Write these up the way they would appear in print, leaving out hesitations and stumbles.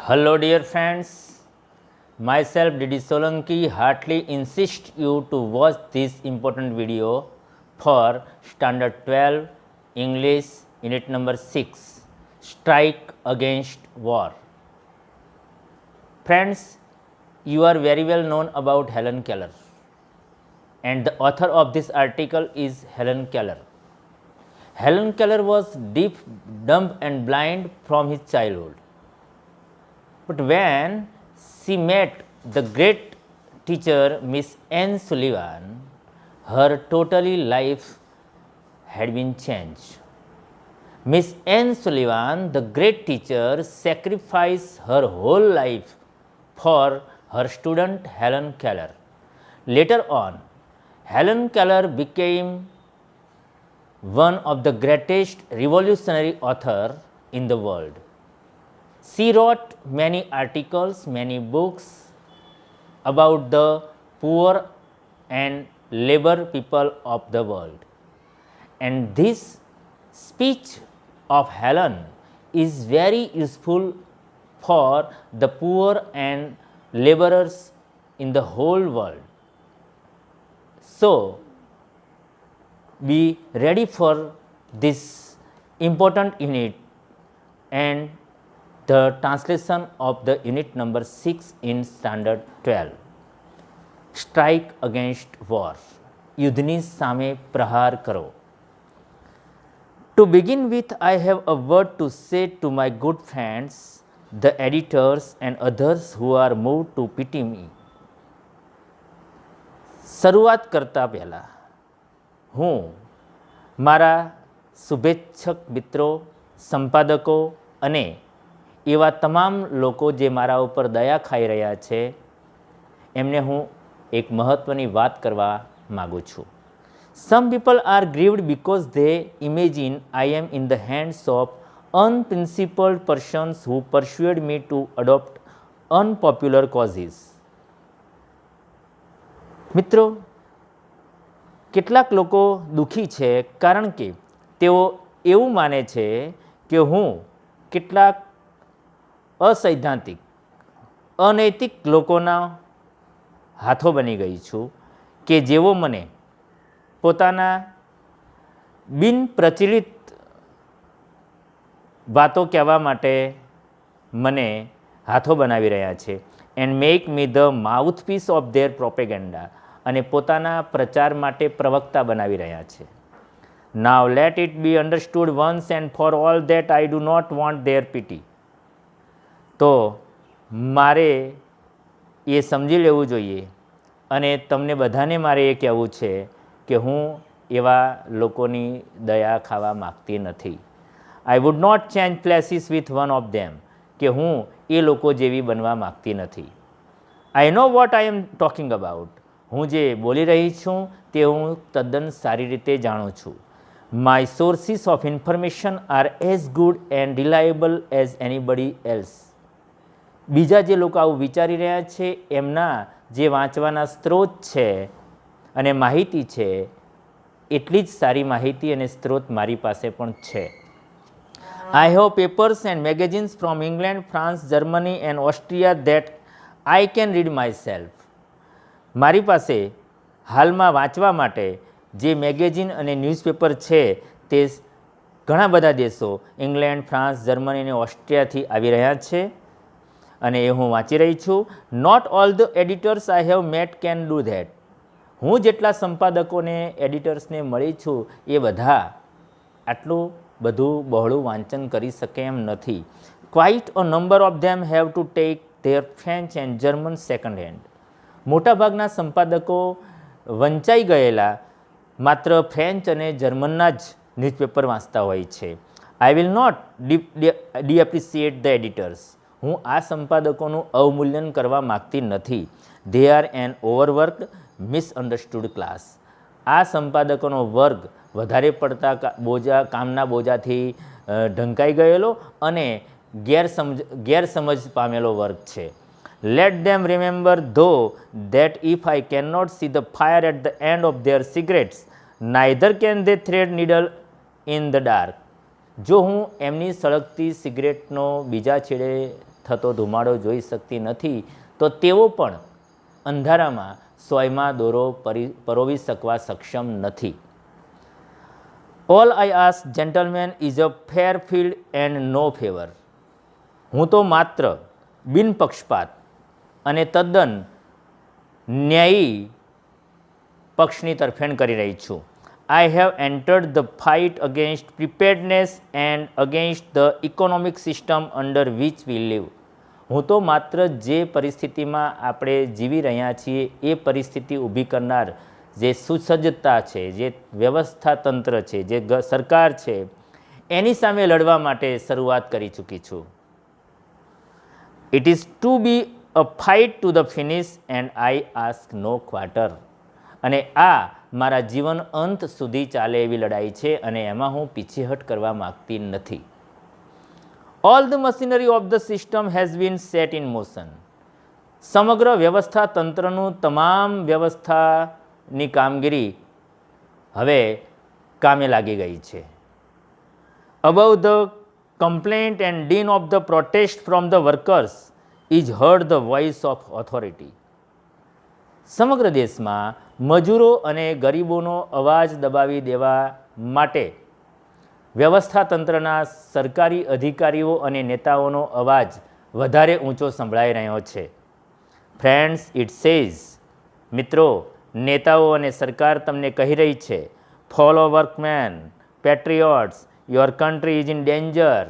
Hello dear friends, myself Didi Solanki heartily insist you to watch this important video for Standard 12 English Unit number 6 Strike Against War. Friends, you are very well known about Helen Keller, and the author of this article is Helen Keller. Helen Keller was deaf, dumb and blind from his childhood. But when she met the great teacher Miss Anne Sullivan, her totally life had been changed. Miss Anne Sullivan, the great teacher, sacrificed her whole life for her student Helen Keller. Later on, Helen Keller became one of the greatest revolutionary authors in the world. She wrote many articles, many books about the poor and labor people of the world. And this speech of Helen is very useful for the poor and laborers in the whole world. So, be ready for this important unit and the translation of the unit number 6 in standard 12. Strike against war. યુદ્ધની સામે પ્રહાર કરો. To begin with, I have a word to say to my good friends, the editors and others who are moved to pity me. શરૂઆત કરતા પહેલાં હું મારા શુભેચ્છક મિત્રો, સંપાદકો અને એવા તમામ લોકો જે મારા ઉપર દયા ખાઈ રહ્યા છે એમને હું એક મહત્ત્વની વાત કરવા માગું છું. Some people are grieved because they imagine I am in the hands of unprincipled persons who persuaded me to adopt unpopular causes. મિત્રો, કેટલાક લોકો દુઃખી છે કારણ કે તેઓ એવું માને છે કે હું કેટલાક અસૈદ્ધાંતિક, અનૈતિક લોકોના હાથો બની ગઈ છું કે જેઓ મને પોતાના બિનપ્રચલિત વાતો કહેવા માટે મને હાથો બનાવી રહ્યા છે. And make me the mouthpiece of their propaganda, અને પોતાના પ્રચાર માટે પ્રવક્તા બનાવી રહ્યા છે. Now let it be understood once and for all that I do not want their pity. તો મારે એ સમજી લેવું જોઈએ અને તમને બધાને મારે એ કહેવું છે કે હું એવા લોકોની દયા ખાવા માગતી નથી. I would not change places with one of them, કે હું એ લોકો જેવી બનવા માગતી નથી. I know what I am talking about. હું જે બોલી રહી છું તે હું તદ્દન સારી રીતે જાણું છું. My sources of information are as good and reliable as anybody else. બીજા જે લોકો આવું વિચારી રહ્યા છે એમના જે વાંચવાના સ્ત્રોત છે અને માહિતી છે એટલી જ સારી માહિતી અને સ્ત્રોત મારી પાસે પણ છે. I have papers and magazines from England, France, Germany and Austria that I can read my self. મારી પાસે હાલમાં વાંચવા માટે જે મેગેઝિન અને ન્યૂઝપેપર છે તે ઘણા બધા દેશો ઇંગ્લેન્ડ, ફ્રાન્સ, જર્મની અને ઓસ્ટ્રિયાથી આવી રહ્યા છે અને એ હું વાંચી રહી છું. Not all the editors I have met can do that. હું જેટલા સંપાદકોને, એડિટર્સને મળી છું એ બધા આટલું બધું બહોળું વાંચન કરી શકે એમ નથી. Quite a number of them have to take there French and German second hand. મોટાભાગના સંપાદકો વંચાઈ ગયેલા માત્ર ફ્રેન્ચ અને જર્મનના જ ન્યૂઝપેપર વાંચતા હોય છે. I will not depreciate the editors. હું આ સંપાદકોનું અવમૂલ્યન કરવા માગતી નથી. They are an overworked, misunderstood class. આ સંપાદકોનો વર્ગ વધારે પડતા કામના બોજાથી ઢંકાઈ ગયેલો અને ગેરસમજ પામેલો વર્ગ છે. Let them remember though that if I can not see the fire at the end of their cigarettes, neither can they thread needle in the dark. જો હું એમની સળગતી સિગરેટનો બીજા છેડે થતો ધુમાડો જોઈ શકતી નથી, તો તેઓ પણ અંધારામાં સોયમાં દોરો પરોવી શકવા સક્ષમ નથી. All I ask gentlemen is a fair field and no favour. હું તો માત્ર બિનપક્ષપાત અને તદ્દન ન્યાયી પક્ષની તરફેણ કરી રહી છું. I have entered the fight against preparedness and against the economic system under which we live. હું તો માત્ર જે પરિસ્થિતિમાં આપણે જીવી રહ્યા છીએ એ પરિસ્થિતિ ઊભી કરનાર જે સુસજ્જતા છે, જે વ્યવસ્થા તંત્ર છે, જે સરકાર છે, એની સામે લડવા માટે શરૂઆત કરી ચૂકી છું. It is to be a fight to the finish and I ask no quarter. અને આ મારા જીવન અંત સુધી ચાલે એવી લડાઈ છે અને એમાં હું પીછેહટ કરવા માગતી નથી. All the machinery of the system has been set in motion. સમગ્ર વ્યવસ્થા તંત્રનું તમામ વ્યવસ્થાની કામગીરી હવે કામે લાગી ગઈ છે. Above the complaint and dean of the protest from the workers is hard the voice of authority. સમગ્ર દેશમાં મજૂરો અને ગરીબોનો અવાજ દબાવી દેવા માટે વ્યવસ્થા તંત્રના સરકારી અધિકારીઓ અને નેતાઓનો અવાજ વધારે ઊંચો સંભળાઈ રહ્યો છે. ફ્રેન્ડ્સ, ઇટ સેઝ, મિત્રો, નેતાઓ અને સરકાર તમને કહી રહી છે, follow workmen, patriots, your country is in danger.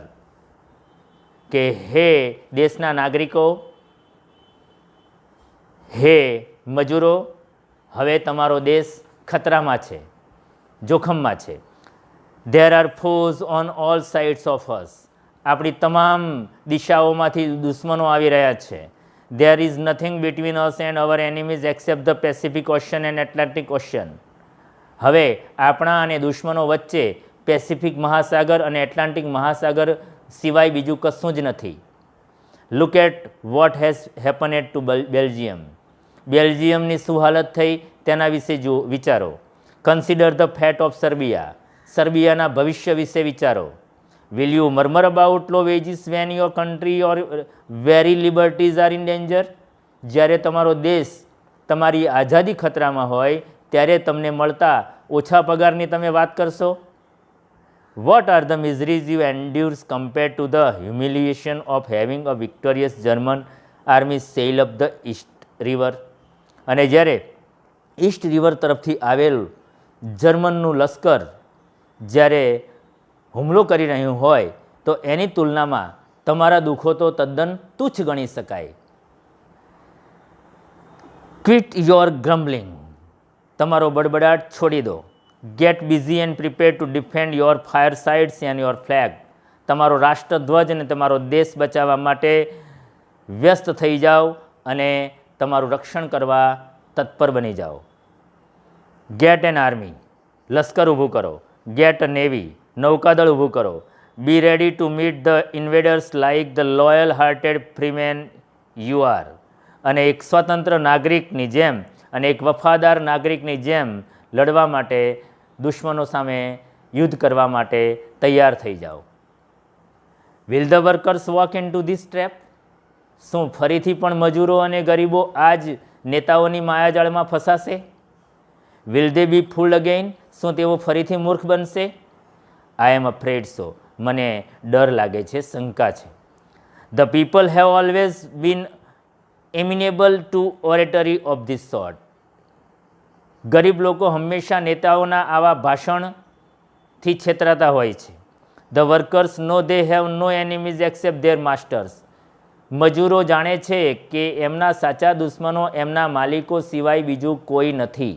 કે હે દેશના નાગરિકો, હે મજૂરો, હવે તમારો દેશ ખતરામાં છે, જોખમમાં છે. There are Fauj on all sides of us. આપણી તમામ દિશાઓમાંથી દુશ્મનો આવી રહ્યા છે. There is nothing between us and hour enemies accept the Pacific ocean and Atlantic ocean. હવે આપણા અને દુશ્મનો વચ્ચે પેસિફિક મહાસાગર અને એટલાન્ટિક મહાસાગર સિવાય બીજું કશું જ નથી. Look at what has happened to Belgium. બેલ્જિયમની શું હાલત થઈ તેના વિશે વિચારો. Consider the fate of Serbia. સર્બિયાના ભવિષ્ય વિશે વિચારો. Will you murmur about low wages when your country or very liberties are in danger. જ્યારે તમારો દેશ, તમારી આઝાદી ખતરામાં હોય ત્યારે તમને મળતા ઓછા પગારની તમે વાત કરશો. What are the miseries you endures compare to the humiliation of having a victorious German army sail up the East River. અને જ્યારે ઈસ્ટ રિવર તરફથી આવેલ જર્મનનું લશ્કર જ્યારે હુમલો કરી રહ્યું હોય તો એની તુલનામાં તમારા દુઃખો તો તદ્દન તુચ્છ ગણી શકાય. Quit your grumbling. તમારો બડબડાટ છોડી દો. Get busy and prepare to defend your firesides and your flag. તમારો રાષ્ટ્રધ્વજ અને તમારો દેશ બચાવવા માટે વ્યસ્ત થઈ જાઓ અને તમારું રક્ષણ કરવા તત્પર બની જાઓ. Get an army. લશ્કર ઊભું કરો. Get a navy. નૌકાદળ ઊભું કરો. Be ready to meet the invaders like the loyal hearted freemen you are. અને એક સ્વતંત્ર નાગરિકની જેમ અને એક વફાદાર નાગરિકની જેમ લડવા માટે, દુશ્મનો સામે યુદ્ધ કરવા માટે તૈયાર થઈ જાઓ. Will the workers walk in two this trap. શું ફરીથી પણ મજૂરો અને ગરીબો આ જ નેતાઓની માયાજાળમાં ફસાશે? Will they B ફૂલ્ડ again. શું તેઓ ફરીથી મૂર્ખ બનશે? I am afraid so. મને ડર લાગે છે, શંકા છે. The people have always been amenable to oratory of this sort. ગરીબ લોકો હંમેશા નેતાઓના આવા ભાષણથી છેતરાતા હોય છે. The workers know they have no enemies except their masters. મજૂરો જાણે છે કે એમના સાચા દુશ્મનો એમના માલિકો સિવાય બીજું કોઈ નથી.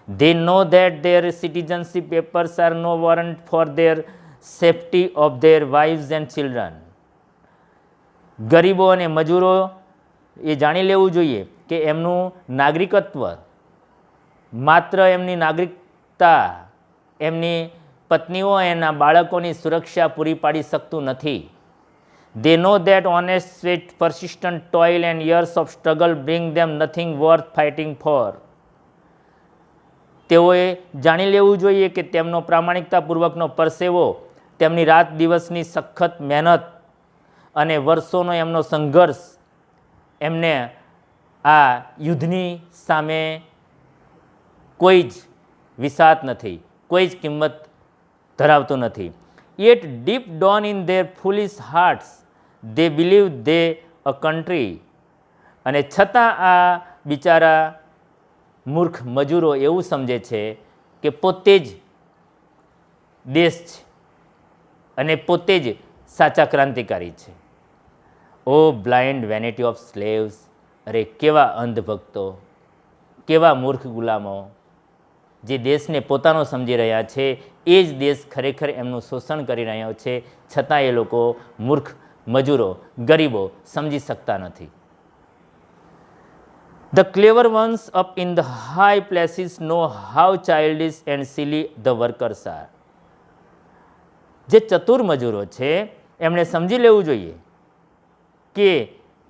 They know that their citizenship papers are no warrant for their safety of their wives and children. ગરીબો અને મજૂરો એ જાણી લેવું જોઈએ કે એમનું નાગરિકત્વ માત્ર એમની નાગરિકતા, એમની પત્નીઓ એના બાળકોની સુરક્ષા પૂરી પાડી શકતું નથી. They know that honest sweat, persistent toil and years of struggle bring them nothing worth fighting for. તેઓએ જાણી લેવું જોઈએ કે તેમનો પ્રામાણિકતાપૂર્વકનો પરસેવો, તેમની રાત દિવસની સખત મહેનત અને વર્ષોનો એમનો સંઘર્ષ એમને આ યુદ્ધની સામે કોઈ જ વિસાત નથી, કોઈ જ કિંમત ધરાવતું નથી. Yet deep down in their foolish hearts they believe they a country. અને છતાં આ બિચારા મૂર્ખ મજૂરો એવું સમજે છે કે પોતે જ દેશ છે અને પોતે જ સાચા ક્રાંતિકારી છે. ઓ બ્લાઇન્ડ વેનિટી ઓફ સ્લેવ્સ. અરે કેવા અંધભક્તો, કેવા મૂર્ખ ગુલામો જે દેશને પોતાનો સમજી રહ્યા છે, એ જ દેશ ખરેખર એમનું શોષણ કરી રહ્યો છે, છતાં એ લોકો મૂર્ખ મજૂરો, ગરીબો સમજી શકતા નથી. The clever ones up in the high places know how childish and silly the workers are. જે ચતુર મજૂરો છે એમણે સમજી લેવું જોઈએ કે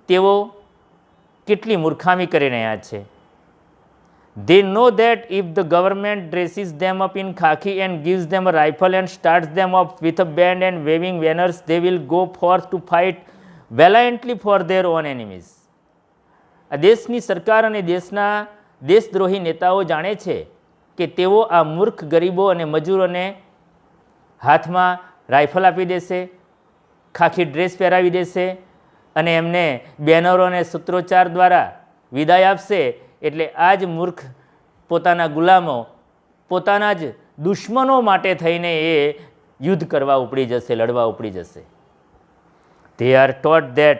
તેઓ કેટલી મૂર્ખામી કરી રહ્યા છે. They know that if the government dresses them up in khaki and gives them a rifle and starts them off with a band and waving banners, they will go forth to fight valiantly for their own enemies. આ દેશની સરકાર અને દેશના દેશદ્રોહી નેતાઓ જાણે છે કે તેઓ આ મૂર્ખ ગરીબો અને મજૂરોને હાથમાં રાઇફલ આપી દેશે, ખાખી ડ્રેસ પહેરાવી દેશે અને એમને બેનરો અને સૂત્રોચ્ચાર દ્વારા વિદાય આપશે. એટલે આ જ મૂર્ખ પોતાના ગુલામો, પોતાના જ દુશ્મનો માટે થઈને એ યુદ્ધ કરવા ઉપડી જશે, લડવા ઉપડી જશે. They are taught that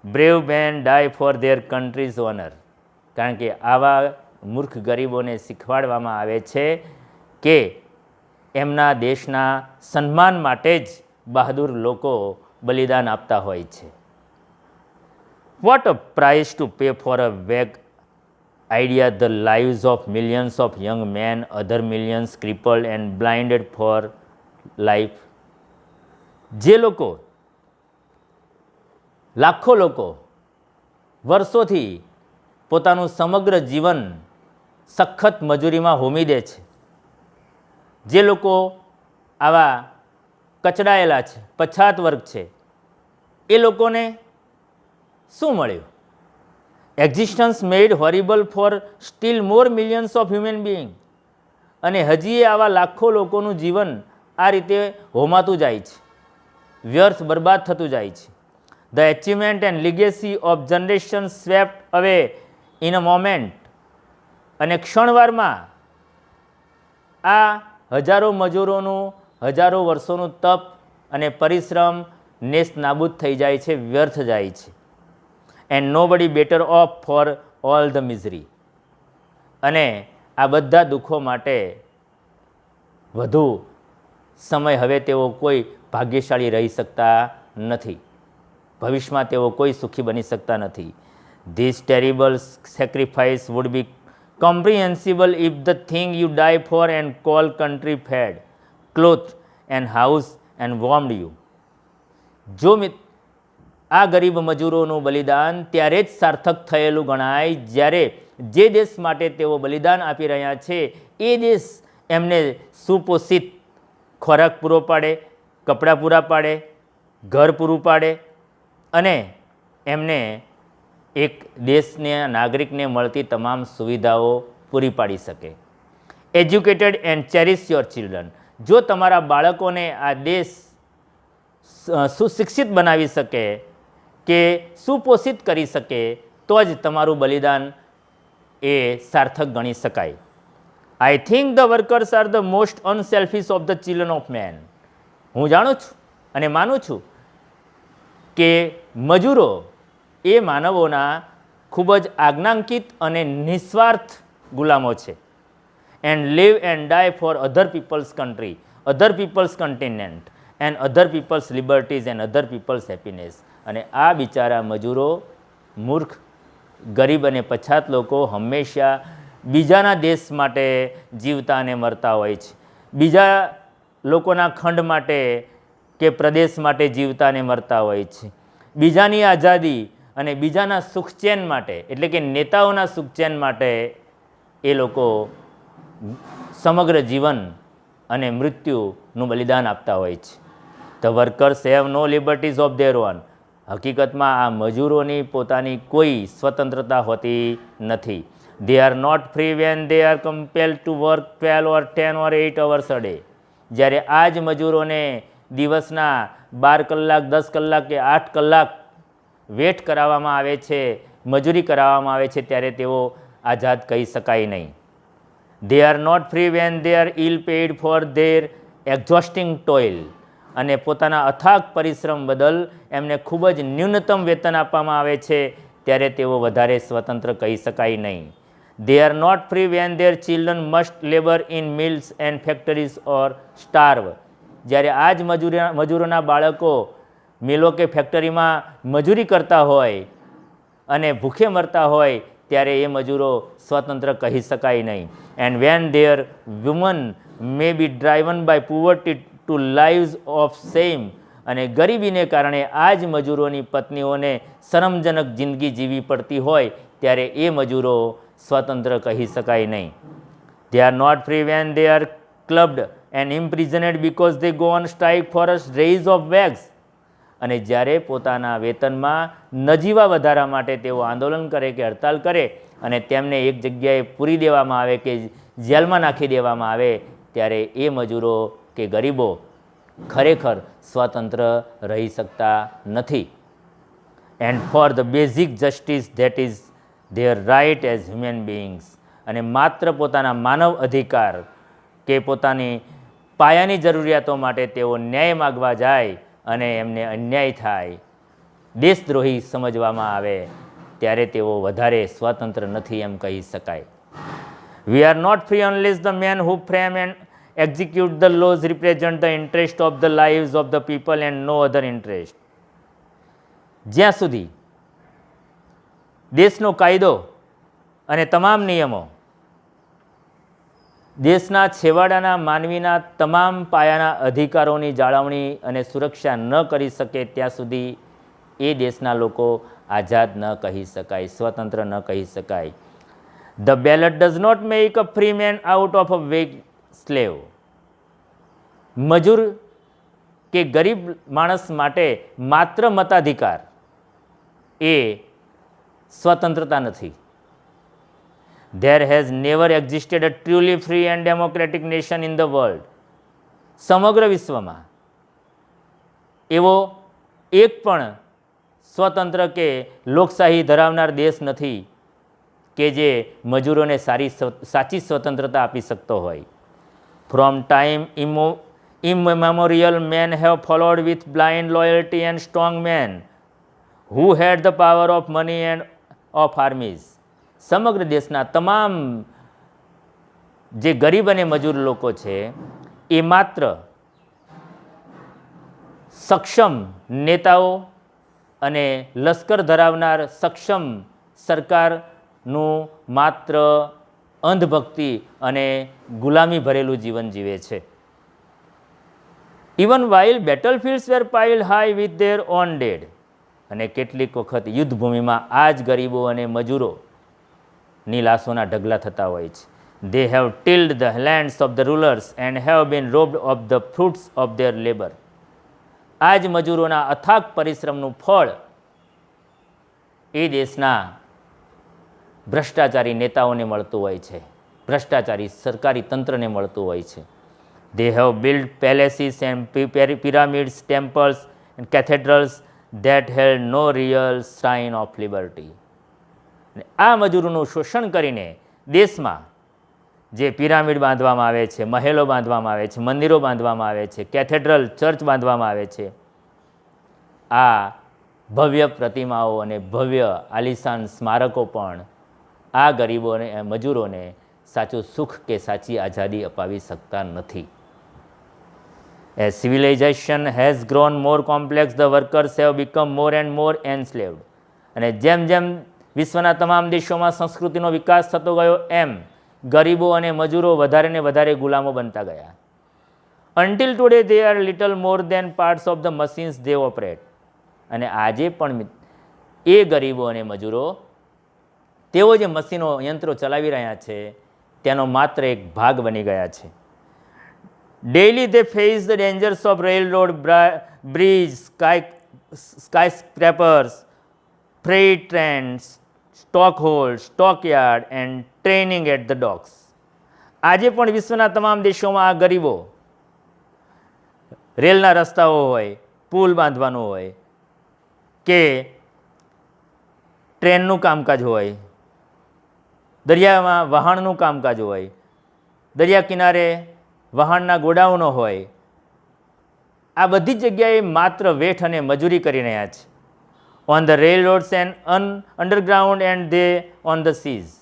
brave men die for their country's honor. કારણ કે આવા મૂર્ખ ગરીબોને શીખવાડવામાં આવે છે કે એમના દેશના સન્માન માટે જ બહાદુર લોકો બલિદાન આપતા હોય છે. What a price to pay for a vague idea, the lives of millions of young men, other millions crippled and blinded for life. જે લોકો, લાખો લોકો વર્ષોથી પોતાનું સમગ્ર જીવન સખત મજૂરીમાં હોમી દે છે, જે લોકો આવા કચડાયેલા છે, પછાત વર્ગ છે, એ લોકોને શું મળ્યું? Existence made horrible for still more millions of human being. અને હજી આવા લાખો લોકોનું જીવન આ રીતે હોમાતું જાય છે, વ્યર્થ બરબાદ થતું જાય છે. The achievement and legacy of generations swept away in a moment. અને ક્ષણવારમાં આ હજારો મજૂરોનું હજારો વર્ષોનું તપ અને પરિશ્રમ નેસ્ત નાબૂદ થઈ જાય છે, વ્યર્થ જાય છે. And nobody better off for all the misery. અને આ બધા દુઃખો માટે વધુ સમય હવે તેઓ કોઈ ભાગ્યશાળી રહી શકતા નથી, ભવિષ્યમાં તેઓ કોઈ સુખી બની શકતા નથી. This terrible sacrifice would be comprehensible if the thing you die for and call country fed, clothed and housed and warmed you. જો આ ગરીબ મજૂરોનું બલિદાન ત્યારે જ સાર્થક થયેલું ગણાય જ્યારે જે દેશ માટે તેઓ બલિદાન આપી રહ્યા છે એ દેશ એમને સુપોષિત ખોરાક પૂરો પાડે, કપડાં પૂરા પાડે, ઘર પૂરું પાડે અને એમને એક દેશના નાગરિકને મળતી તમામ સુવિધાઓ પૂરી પાડી શકે. Educated and cherish your children. જો તમારા બાળકોને આ દેશ સુશિક્ષિત બનાવી શકે કે સુપોષિત કરી શકે તો જ તમારું બલિદાન એ સાર્થક ગણી શકાય. I think the workers are the most unselfish of the children of men. હું જાણું છું અને માનું છું કે મજૂરો એ માનવોના ખૂબ જ આજ્ઞાંકિત અને નિસ્વાર્થ ગુલામો છે. And live and die for other people's country, other people's continent and other people's liberties and other people's happiness. અને આ બિચારા મજૂરો, મૂર્ખ, ગરીબ અને પછાત લોકો હંમેશા બીજાના દેશ માટે જીવતા અને મરતા હોય છે, બીજા લોકોના ખંડ માટે કે પ્રદેશ માટે જીવતા અને મરતા હોય છે, બીજાની આઝાદી અને બીજાના સુખચેન માટે એટલે કે નેતાઓના સુખચેન માટે એ લોકો સમગ્ર જીવન અને મૃત્યુનું બલિદાન આપતા હોય છે. The workers have no liberties of their own. હકીકતમાં આ મજૂરોની પોતાની કોઈ સ્વતંત્રતા હોતી નથી. They are not free when they are compelled to work 12 or 10 or 8 hours a day. જ્યારે આ જ મજૂરોને દિવસના 12 કલાક 10 કલાક કે 8 કલાક વેટ કરાવવામાં આવે છે, મજૂરી કરાવવામાં આવે છે, ત્યારે તેઓ આઝાદ કહી શકાય નહીં. They are not free when they are ill paid for their exhausting toil. અને પોતાના અથાગ પરિશ્રમ બદલ એમને ખૂબ જ ન્યૂનતમ વેતન આપવામાં આવે છે, ત્યારે તેઓ વધારે સ્વતંત્ર કહી શકાય નહીં. They are not free when their children must labour in mills and factories or starve. જ્યારે આ જ મજૂરોના બાળકો મિલો કે ફેક્ટરીમાં મજૂરી કરતા હોય અને ભૂખે મરતા હોય, ત્યારે એ મજૂરો સ્વતંત્ર કહી શકાય નહીં. And when their woman may be driven by poverty to lives of shame. અને ગરીબીને કારણે આ જ મજૂરોની પત્નીઓને શરમજનક જિંદગી જીવી પડતી હોય, ત્યારે એ મજૂરો સ્વતંત્ર કહી શકાય નહીં. They are not free when they are clubbed and imprisoned because they go on strike for a raise of wages. અને જ્યારે પોતાના વેતનમાં નજીવા વધારા માટે તેઓ આંદોલન કરે કે હડતાલ કરે અને તેમને એક જગ્યાએ પૂરી દેવામાં આવે કે જેલમાં નાખી દેવામાં આવે, ત્યારે એ મજૂરો કે ગરીબો ખરેખર સ્વતંત્ર રહી શકતા નથી. And for the basic justice that is their right as human beings. અને માત્ર પોતાના માનવ અધિકાર કે પોતાની પાયાની જરૂરિયાતો માટે તેઓ ન્યાય માગવા જાય અને એમને અન્યાય થાય, દેશદ્રોહી સમજવામાં આવે, ત્યારે તેઓ વધારે સ્વતંત્ર નથી એમ કહી શકાય. We are not free unless the men who frame and execute the laws represent the interest of the lives of the people and no other interest. જ્યાં સુધી દેશનો કાયદો અને તમામ નિયમો દેશના છેવાડાના માનવીના તમામ પાયાના અધિકારોની જાળવણી અને સુરક્ષા ન કરી શકે, ત્યાં સુધી એ દેશના લોકો આઝાદ ન કહી શકાય, સ્વતંત્ર ન કહી શકાય. The ballot does not make a free man out of a weak slave. મજૂર કે ગરીબ માણસ માટે માત્ર મતાધિકાર એ સ્વતંત્રતા નથી. There has never existed a truly free and democratic nation in the world. સમગ્ર વિશ્વમાં એવો એક પણ સ્વતંત્ર કે લોકશાહી ધરાવનાર દેશ નથી કે જે મજૂરોને સાચી સ્વતંત્રતા આપી શકતો હોય. From time immemorial, men have followed with blind loyalty and strong men who had the power of money and of armies. સમગ્ર દેશના તમામ જે ગરીબ અને મજૂર લોકો છે એ માત્ર સક્ષમ નેતાઓ અને લશ્કર ધરાવનાર સક્ષમ સરકારનું માત્ર અંધભક્તિ અને ગુલામી ભરેલું જીવન જીવે છે. Even while battlefields were piled high with their own dead. અને કેટલીક વખત યુદ્ધભૂમિમાં આ જ ગરીબો અને મજૂરોની લાશોના ઢગલા થતા હોય છે. They have tilled the lands of the rulers and have been robbed of the fruits of their labour. આ જ મજૂરોના અથાગ પરિશ્રમનું ફળ એ દેશના ભ્રષ્ટાચારી નેતાઓને મળતું હોય છે, ભ્રષ્ટાચારી સરકારી તંત્રને મળતું હોય છે. They have built palaces and pyramids, temples and cathedrals that held no real sign of liberty. આ મજૂરોનું શોષણ કરીને દેશમાં જે પિરામિડ બાંધવામાં આવે છે, મહેલો બાંધવામાં આવે છે, મંદિરો બાંધવામાં આવે છે, કેથેડ્રલ ચર્ચ બાંધવામાં આવે છે, આ ભવ્ય પ્રતિમાઓ અને ભવ્ય આલિશાન સ્મારકો પણ આ ગરીબોને મજૂરોને સાચું સુખ કે સાચી આઝાદી અપાવી શકતા નથી. As civilization has grown more complex, the workers have become more and more enslaved. અને જેમ જેમ વિશ્વના તમામ દેશોમાં સંસ્કૃતિનો વિકાસ થતો ગયો એમ ગરીબો અને મજૂરો વધારે ને વધારે ગુલામો બનતા ગયા. Until today they are little more than parts of the machines they operate. અને આજે પણ એ ગરીબો અને મજૂરો તેઓ જે મશીનો યંત્રો ચલાવી રહ્યા છે તેનો માત્ર એક ભાગ બની ગયા છે. Daily they face the dangers of railroad, bridge, skyscrapers, freight trains, stock holds, stockyard and training at the docks. આજે પણ વિશ્વના તમામ દેશોમાં આ ગરીબો રેલના રસ્તાઓ હોય, પુલ બાંધવાનું હોય કે ટ્રેનનું કામકાજ હોય, દરિયામાં વહાણનું કામકાજ હોય, દરિયા કિનારે વહાણના ગોડાઉનો હોય, આ બધી જ જગ્યાએ માત્ર વેઠ અને મજૂરી કરી રહ્યા છે. On the railroads and underground and they on the seas.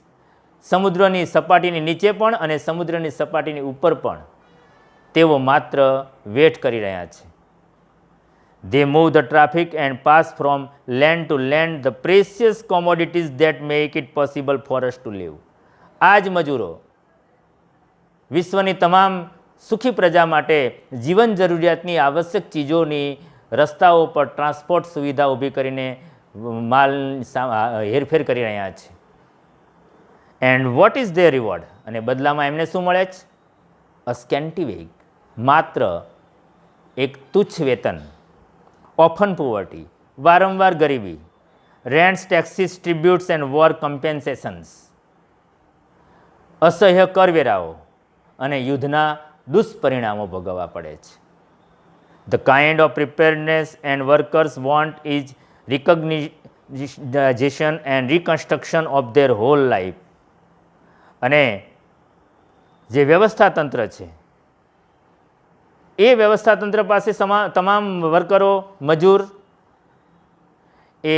સમુદ્રની સપાટીની નીચે પણ અને સમુદ્રની સપાટીની ઉપર પણ તેઓ માત્ર વેટ કરી રહ્યા છે. They move the traffic and pass from land to land the precious commodities that make it possible for us to live. આ જ મજૂરો વિશ્વની તમામ સુખી પ્રજા માટે જીવન જરૂરિયાતની આવશ્યક ચીજોની રસ્તાઓ પર ટ્રાન્સપોર્ટ સુવિધા ઊભી કરીને માલ હેરફેર કરી રહ્યા છે. And what is there reward? અને બદલામાં એમને શું મળે છે? અ સ્કેન્ટી વેગ, માત્ર એક તુચ્છ વેતન. ઓફન પોવર્ટી, વારંવાર ગરીબી. Rents, taxes, tributes and war compensations, અસહ્ય કરવેરાઓ અને યુદ્ધના દુષ્પરિણામો ભોગવવા પડે છે. The kind of preparedness and workers want is recognition and reconstruction of their whole life. અને જે વ્યવસ્થાતંત્ર છે એ વ્યવસ્થાતંત્ર પાસે તમામ વર્કરો, મજૂર એ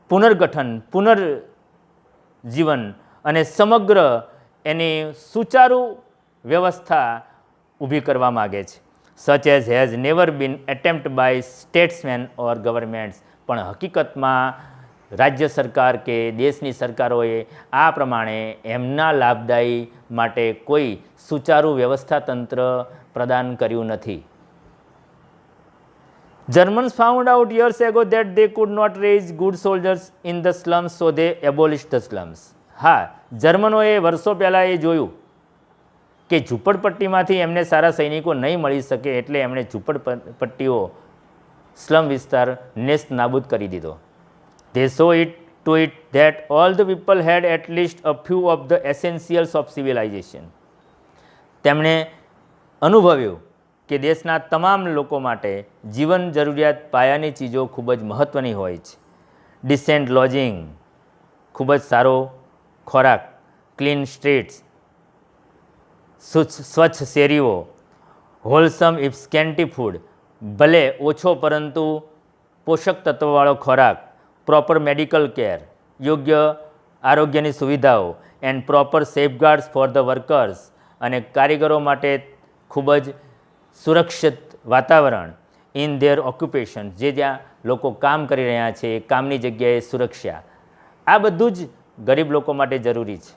પુનર્ગઠન, પુનર્જીવન અને સમગ્ર એની સુચારુ વ્યવસ્થા ઊભી કરવા માગે છે. Such as has never been attempt by statesmen or governments. પણ હકીકતમાં રાજ્ય સરકાર કે દેશની સરકારોએ આ પ્રમાણે એમના લાભદાયી માટે કોઈ સુચારુ વ્યવસ્થાતંત્ર પ્રદાન કર્યું નથી. Germans found out years ago that they could not raise good soldiers in the slums, so they abolished the slums. હા, જર્મનોએ વર્ષો પહેલાં એ જોયું કે ઝૂંપડપટ્ટીમાંથી એમને સારા સૈનિકો નહીં મળી શકે, એટલે એમણે ઝૂંપડપટ્ટીઓ, સ્લમ વિસ્તાર નેસ્ત નાબૂદ કરી દીધો. They saw it to it that all the people had at least a few of the essentials of civilization. તેમણે અનુભવ્યું કે દેશના તમામ લોકો માટે જીવન જરૂરિયાત પાયાની ચીજો ખૂબ જ મહત્ત્વની હોય છે. ડિસેન્ટ લોજિંગ, ખૂબ જ સારો ખોરાક, ક્લીન સ્ટ્રીટ્સ, સ્વચ્છ શેરીઓ, હોલસમ ઇફ સ્કેન્ટી ફૂડ, ભલે ઓછો પરંતુ પોષક તત્વવાળો ખોરાક, પ્રોપર મેડિકલ કેર, યોગ્ય આરોગ્યની સુવિધાઓ, and proper safeguards for the workers, અને કારીગરો માટે ખૂબ જ સુરક્ષિત વાતાવરણ. ઇન ધેર ઓક્યુપેશન, જે જ્યાં લોકો કામ કરી રહ્યા છે એ કામની જગ્યાએ સુરક્ષા, આ બધું જ ગરીબ લોકો માટે જરૂરી છે.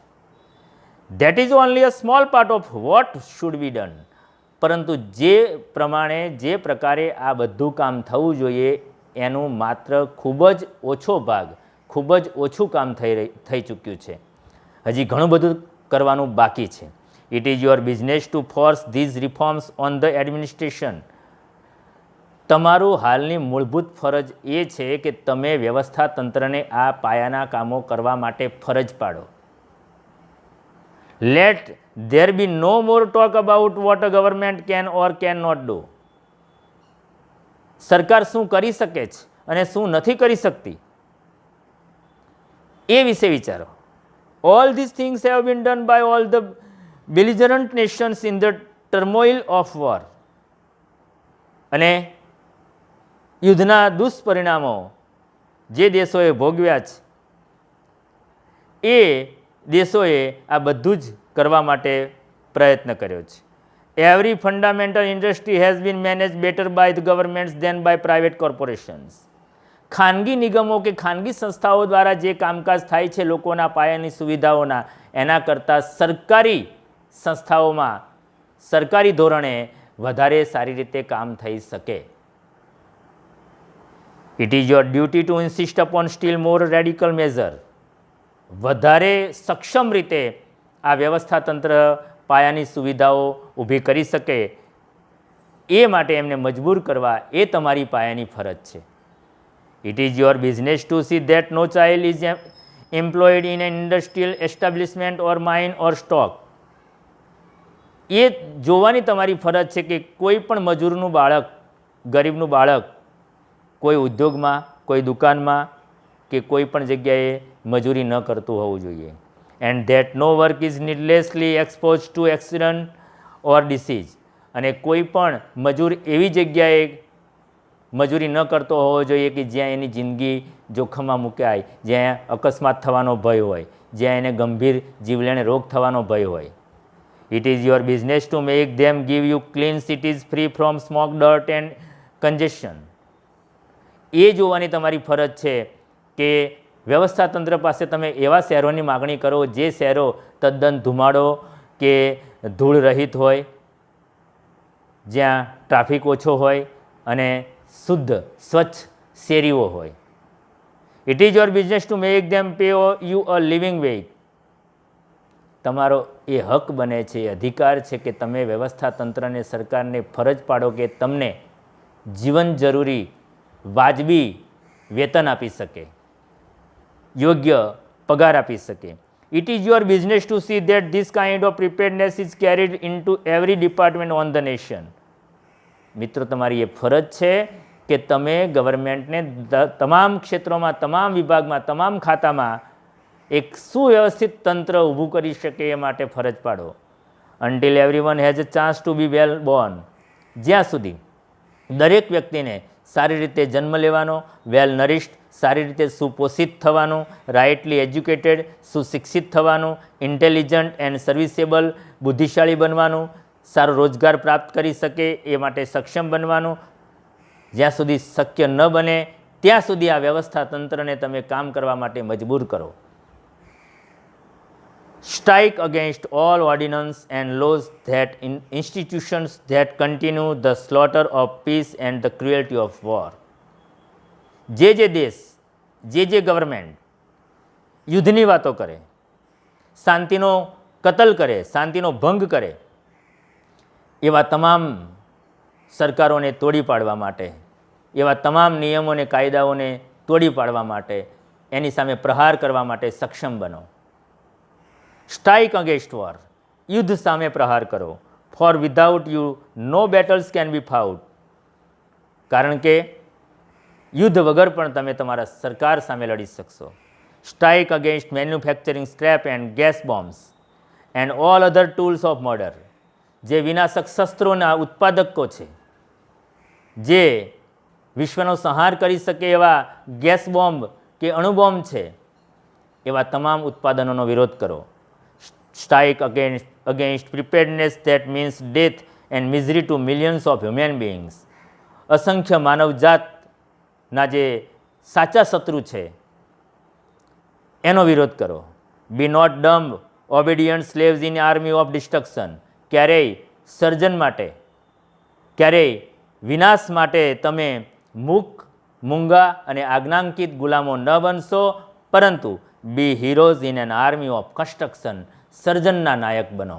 That is only a small part of what should be done. પરંતુ જે પ્રમાણે, જે પ્રકારે આ બધું કામ થવું જોઈએ એનું માત્ર ખૂબ જ ઓછો ભાગ, ખૂબ જ ઓછું કામ થઈ ચૂક્યું છે. હજી ઘણું બધું કરવાનું બાકી છે. It is your business to force these reforms on the administration. તમારું હાલની મૂળભૂત ફરજ એ છે કે તમે વ્યવસ્થાતંત્રને આ પાયાના કામો કરવા માટે ફરજ પાડો. Let there be no more talk about what a government can or cannot do. સરકાર શું કરી શકે છે અને શું નથી કરી શકતી એ વિશે વિચારો. All these things have been done by all the belligerent nations in the turmoil of war. અને યુદ્ધના દુષ્પરિણામો જે દેશોએ ભોગવ્યા છે એ દેશોએ આ બધું જ કરવા માટે પ્રયત્ન કર્યો છે. Every fundamental industry has been managed better by the governments than by private corporations. ખાનગી નિગમો કે ખાનગી સંસ્થાઓ દ્વારા જે કામકાજ થાય છે લોકોના પાયાની સુવિધાઓના, એના કરતાં સરકારી સંસ્થાઓમાં સરકારી ધોરણે વધારે સારી રીતે કામ થઈ શકે. It is your duty to insist upon still more radical measure. વધારે સક્ષમ રીતે આ વ્યવસ્થાતંત્ર પાયાની સુવિધાઓ ઊભી કરી શકે એ માટે એમને મજબૂર કરવા એ તમારી પાયાની ફરજ છે. It is your business to see that no child is employed in an industrial establishment or mine or stock. એ જોવાની તમારી ફરજ છે કે કોઈ પણ મજૂરનું બાળક, ગરીબનું બાળક કોઈ ઉદ્યોગમાં, કોઈ દુકાનમાં કે કોઈ પણ જગ્યાએ મજૂરી ન કરતું હોવું જોઈએ. And that no work is needlessly expose to accident or disease. અને કોઈ પણ મજૂર એવી જગ્યાએ મજૂરી ન કરતો હોવો જોઈએ કે જ્યાં એની જિંદગી જોખમમાં મુકાય, જ્યાં અકસ્માત થવાનો ભય હોય, જ્યાં એને ગંભીર જીવલેણ રોગ થવાનો ભય હોય. It is your business to make them give you clean cities free from smoke, dirt and congestion. એ જોવાની તમારી ફરજ છે કે વ્યવસ્થાતંત્ર પાસે તમે એવા શહેરોની માગણી કરો જે શહેરો તદ્દન ધુમાડો કે ધૂળ રહિત હોય, જ્યાં ટ્રાફિક ઓછો હોય અને શુદ્ધ સ્વચ્છ શેરીઓ હોય. It is your business to make them pay you a living wage. તમારો એ હક બને છે, અધિકાર છે કે તમે વ્યવસ્થાતંત્રને, સરકારને ફરજ પાડો કે તમને જીવન જરૂરી વાજબી વેતન આપી શકે, યોગ્ય પગાર આપી શકે. It is your business to see that this kind of preparedness is carried into every department on the nation. મિત્રો, તમારી એ ફરજ છે કે તમે ગવર્મેન્ટને તમામ ક્ષેત્રોમાં, તમામ વિભાગમાં, તમામ ખાતામાં એક સુવ્યવસ્થિત તંત્ર ઊભું કરી શકે એ માટે ફરજ પાડો. Until everyone has a chance to be well born. જ્યાં સુધી દરેક વ્યક્તિને સારી રીતે જન્મ લેવાનો, વેલ નરિશ્ડ, સારી રીતે સુપોષિત થવાનું, રાઇટલી એજ્યુકેટેડ, સુશિક્ષિત થવાનું, ઇન્ટેલિજન્ટ એન્ડ સર્વિસેબલ, બુદ્ધિશાળી બનવાનું, સારો રોજગાર પ્રાપ્ત કરી શકે એ માટે સક્ષમ બનવાનું, જ્યાં સુધી શક્ય ન બને ત્યાં સુધી આ વ્યવસ્થાતંત્રને તમે કામ કરવા માટે મજબૂર કરો. Strike against all ordinance and laws that institutions that continue the slaughter of peace and the cruelty of war. જે દેશ, જે ગવર્મેન્ટ યુદ્ધની વાતો કરે, શાંતિનો કતલ કરે, શાંતિનો ભંગ કરે, એવા તમામ સરકારોને તોડી પાડવા માટે, એવા તમામ નિયમોને, કાયદાઓને તોડી પાડવા માટે, એની સામે પ્રહાર કરવા માટે સક્ષમ બનો. સ્ટ્રાઇક અગેન્સ્ટ વોર, યુદ્ધ સામે પ્રહાર કરો. For without you no battles can be fought. કારણ કે યુદ્ધ વગર પણ તમે તમારા સરકાર સામે લડી શકશો. Strike against manufacturing scrap and gas bombs and all other tools of murder. જે વિનાશક શસ્ત્રોના ઉત્પાદકો છે, જે વિશ્વનો સંહાર કરી શકે એવા ગેસ બોમ્બ કે અણુબોમ્બ છે, એવા તમામ ઉત્પાદનોનો વિરોધ કરો. Strike against preparedness that means death and misery to millions of human beings. અસંખ્ય માનવજાતના જે સાચા શત્રુ છે એનો વિરોધ કરો. Be not dumb, obedient slaves in army of destruction. ક્યારેય સર્જન માટે, ક્યારેય વિનાશ માટે તમે મૂક, મૂંગા અને આજ્ઞાંકિત ગુલામો ન બનશો, પરંતુ be heroes in an army of construction. સર્જનના નાયક બનો.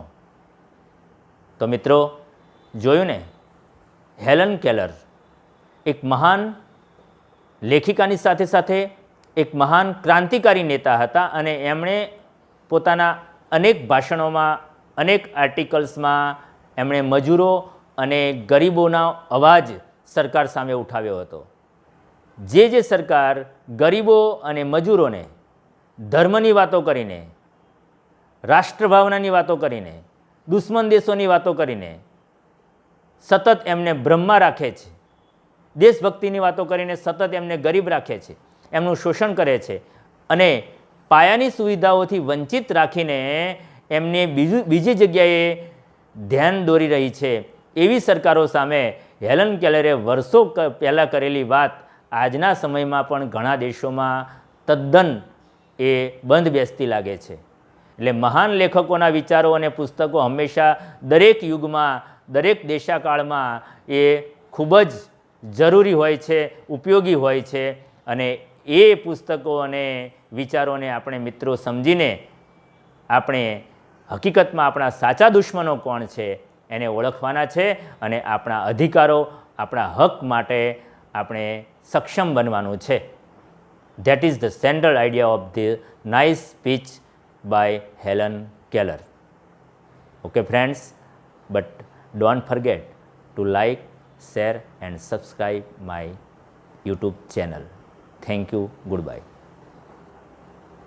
તો મિત્રો, જોયું ને, હેલન કેલર એક મહાન લેખિકાની સાથે સાથે એક મહાન ક્રાંતિકારી નેતા હતા અને એમણે પોતાના અનેક ભાષણોમાં, અનેક આર્ટિકલ્સમાં એમણે મજૂરો અને ગરીબોના અવાજ સરકાર સામે ઉઠાવ્યો હતો. જે સરકાર ગરીબો અને મજૂરોને ધર્મની વાતો કરીને, રાષ્ટ્રભાવનાની વાતો કરીને, દુશ્મન દેશોની વાતો કરીને સતત એમને ભ્રમમાં રાખે છે, દેશભક્તિની વાતો કરીને સતત એમને ગરીબ રાખે છે, એમનું શોષણ કરે છે અને પાયાની સુવિધાઓથી વંચિત રાખીને એમને બીજી જગ્યાએ ધ્યાન દોરી રહી છે, એવી સરકારો સામે હેલન કેલરે વર્ષો પહેલાં કરેલી વાત આજના સમયમાં પણ ઘણા દેશોમાં તદ્દન એ બંધ બેસતી લાગે છે. એટલે મહાન લેખકોના વિચારો અને પુસ્તકો હંમેશા દરેક યુગમાં, દરેક દેશાકાળમાં એ ખૂબ જ જરૂરી હોય છે, ઉપયોગી હોય છે અને એ પુસ્તકો અને વિચારોને આપણે મિત્રો સમજીને આપણે હકીકતમાં આપણા સાચા દુશ્મનો કોણ છે એને ઓળખવાના છે અને આપણા અધિકારો, આપણા હક માટે આપણે સક્ષમ બનવાનું છે. That is the central idea of the nice speech by Helen Keller. Okay friends, but don't forget to like, share and subscribe my YouTube channel. Thank you. Goodbye.